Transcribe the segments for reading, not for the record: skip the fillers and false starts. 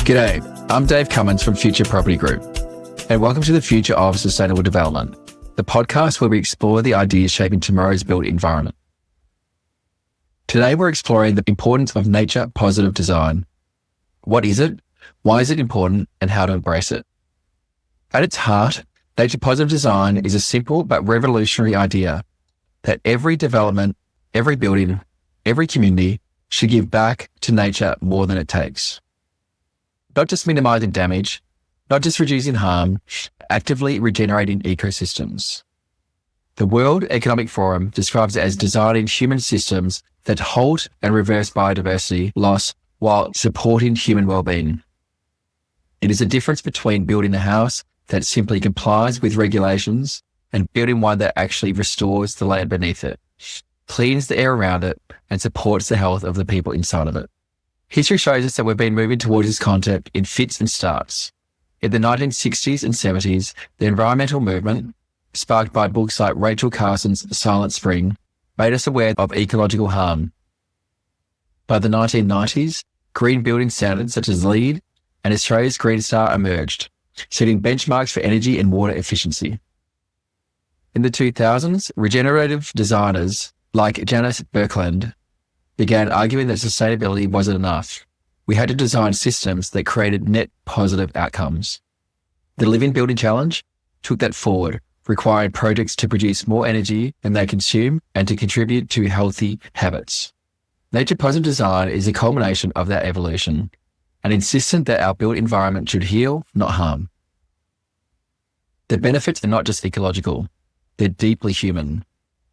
G'day, I'm Dave Cummins from Future Property Group, and welcome to the Future of Sustainable Development, the podcast where we explore the ideas shaping tomorrow's built environment. Today, we're exploring the importance of nature-positive design. What is it? Why is it important? And how to embrace it? At its heart, nature-positive design is a simple but revolutionary idea that every development, every building, every community should give back to nature more than it takes. Not just minimising damage, not just reducing harm, actively regenerating ecosystems. The World Economic Forum describes it as designing human systems that halt and reverse biodiversity loss while supporting human well-being. It is a difference between building a house that simply complies with regulations and building one that actually restores the land beneath it, cleans the air around it, and supports the health of the people inside of it. History shows us that we've been moving towards this concept in fits and starts. In the 1960s and 70s, the environmental movement, sparked by books like Rachel Carson's Silent Spring, made us aware of ecological harm. By the 1990s, green building standards such as LEED and Australia's Green Star emerged, setting benchmarks for energy and water efficiency. In the 2000s, regenerative designers like Janice Birkeland began arguing that sustainability wasn't enough. We had to design systems that created net positive outcomes. The Living Building Challenge took that forward, requiring projects to produce more energy than they consume and to contribute to healthy habits. Nature-positive design is a culmination of that evolution, and insistent that our built environment should heal, not harm. The benefits are not just ecological, they're deeply human.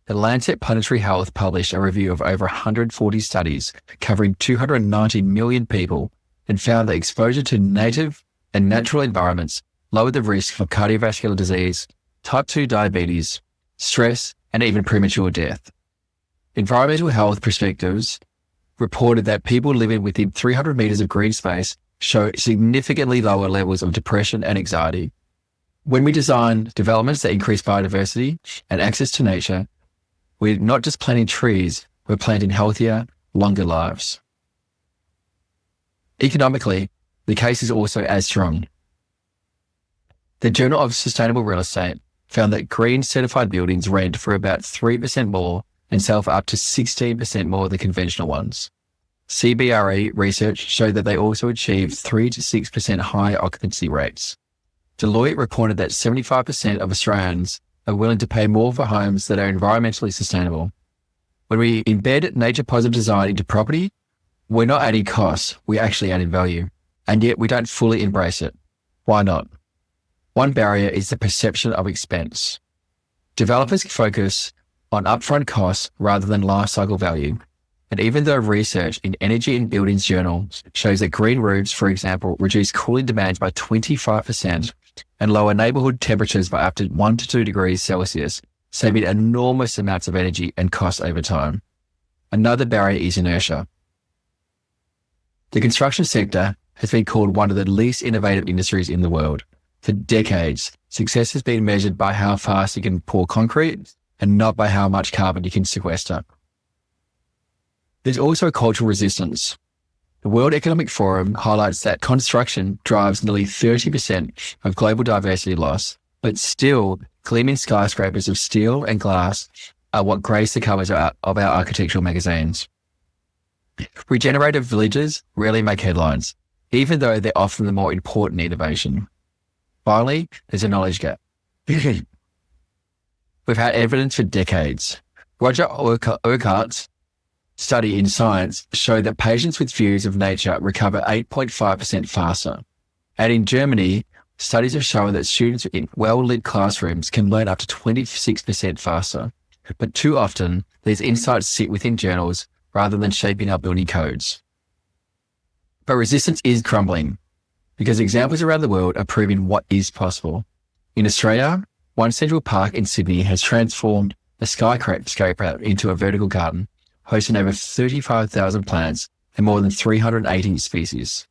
The Lancet Planetary Health published a review of over 140 studies covering 290 million people and found that exposure to native and natural environments lowered the risk of cardiovascular disease, type 2 diabetes, stress, and even premature death. Environmental health perspectives reported that people living within 300 meters of green space show significantly lower levels of depression and anxiety. When we design developments that increase biodiversity and access to nature, we're not just planting trees, we're planting healthier, longer lives. Economically, the case is also as strong. The Journal of Sustainable Real Estate found that green certified buildings rent for about 3% more and sell for up to 16% more than conventional ones. CBRE research showed that they also achieved 3 to 6% higher occupancy rates. Deloitte reported that 75% of Australians are willing to pay more for homes that are environmentally sustainable. When we embed nature-positive design into property, we're not adding costs, we're actually adding value. And yet we don't fully embrace it. Why not? One barrier is the perception of expense. Developers focus on upfront costs rather than life cycle value. And even though research in Energy and Buildings Journal shows that green roofs, for example, reduce cooling demands by 25% and lower neighborhood temperatures by up to 1 to 2 degrees Celsius, saving enormous amounts of energy and cost over time. Another barrier is inertia. The construction sector has been called one of the least innovative industries in the world. For decades, success has been measured by how fast you can pour concrete and not by how much carbon you can sequester. There's also cultural resistance. The World Economic Forum highlights that construction drives nearly 30% of global diversity loss, but still gleaming skyscrapers of steel and glass are what grace the covers of our architectural magazines. Regenerative villages rarely make headlines, even though they're often the more important innovation. Finally, there's a knowledge gap. We've had evidence for decades. Roger Urquhart's study in Science showed that patients with views of nature recover 8.5% faster. And in Germany, studies have shown that students in well-lit classrooms can learn up to 26% faster. But too often, these insights sit within journals rather than shaping our building codes. But resistance is crumbling because examples around the world are proving what is possible. In Australia, One Central Park in Sydney has transformed a skyscraper into a vertical garden, hosting over 35,000 plants and more than 380 species.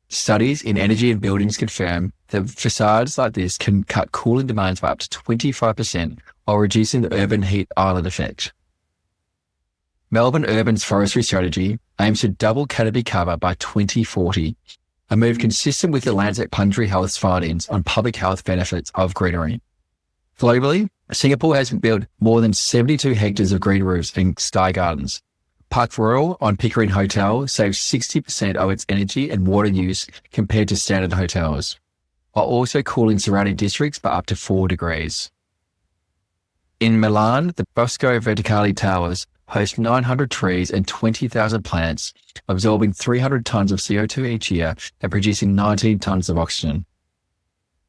Studies in Energy and Buildings confirm that facades like this can cut cooling demands by up to 25% while reducing the urban heat island effect. Melbourne Urban's forestry strategy aims to double canopy cover by 2040, a move consistent with the Lancet Planetary Health's findings on public health benefits of greenery. Globally, Singapore has built more than 72 hectares of green roofs and sky gardens. Park Royal on Pickering Hotel saves 60% of its energy and water use compared to standard hotels, while also cooling surrounding districts by up to 4 degrees. In Milan, the Bosco Verticali Towers host 900 trees and 20,000 plants, absorbing 300 tons of CO2 each year and producing 19 tons of oxygen.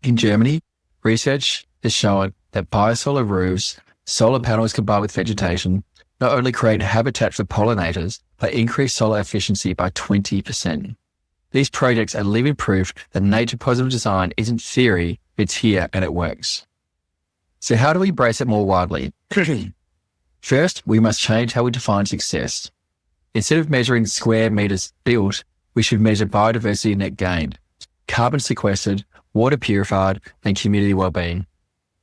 In Germany, research has shown that biosolar roofs, solar panels combined with vegetation, not only create habitat for pollinators, but increase solar efficiency by 20%. These projects are living proof that nature-positive design isn't theory, it's here and it works. So how do we embrace it more widely? First, we must change how we define success. Instead of measuring square meters built, we should measure biodiversity net gained, carbon sequestered, water purified, and community wellbeing.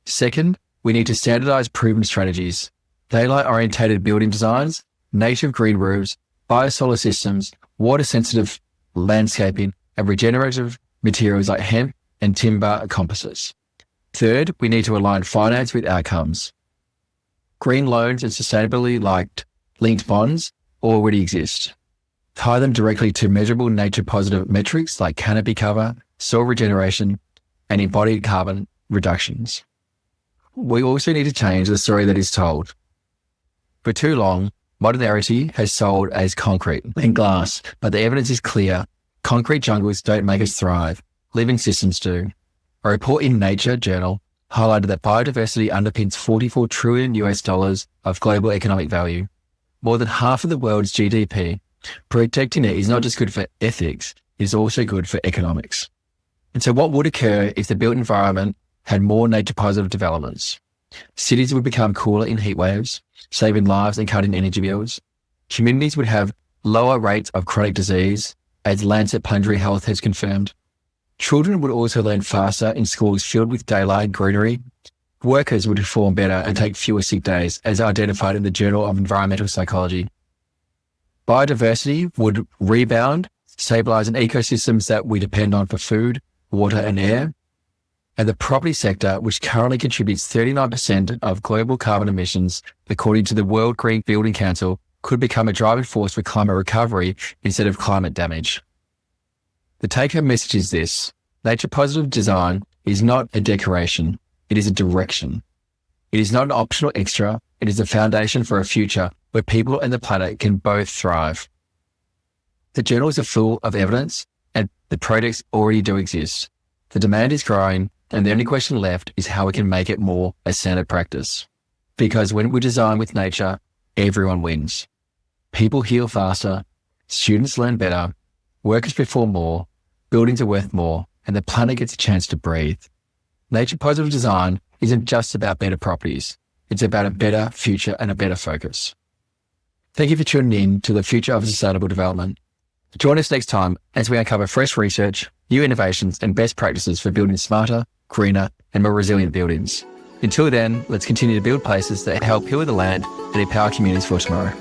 Second, we need to standardize proven strategies, daylight-orientated building designs, native green roofs, biosolar systems, water-sensitive landscaping, and regenerative materials like hemp and timber composites. Third, we need to align finance with outcomes. Green loans and sustainability linked bonds already exist. Tie them directly to measurable nature-positive metrics like canopy cover, soil regeneration, and embodied carbon reductions. We also need to change the story that is told. For too long, modernity has sold as concrete and glass, but the evidence is clear. Concrete jungles don't make us thrive. Living systems do. A report in Nature journal highlighted that biodiversity underpins $44 trillion of global economic value, more than half of the world's GDP. Protecting it is not just good for ethics, it is also good for economics. And so what would occur if the built environment had more nature-positive developments? Cities would become cooler in heat waves, saving lives and cutting energy bills. Communities would have lower rates of chronic disease, as Lancet Planetary Health has confirmed. Children would also learn faster in schools filled with daylight and greenery. Workers would perform better and take fewer sick days, as identified in the Journal of Environmental Psychology. Biodiversity would rebound, stabilizing ecosystems that we depend on for food, water, and air. And the property sector, which currently contributes 39% of global carbon emissions, according to the World Green Building Council, could become a driving force for climate recovery instead of climate damage. The take-home message is this: nature-positive design is not a decoration, it is a direction. It is not an optional extra, it is the foundation for a future where people and the planet can both thrive. The journals are full of evidence, and the projects already do exist. The demand is growing, and the only question left is how we can make it more a standard practice. Because when we design with nature, everyone wins. People heal faster, students learn better, workers perform more, buildings are worth more, and the planet gets a chance to breathe. Nature-positive design isn't just about better properties. It's about a better future and a better focus. Thank you for tuning in to the Future of Sustainable Development. Join us next time as we uncover fresh research, new innovations, and best practices for building smarter, greener, and more resilient buildings. Until then, let's continue to build places that help heal the land and empower communities for tomorrow.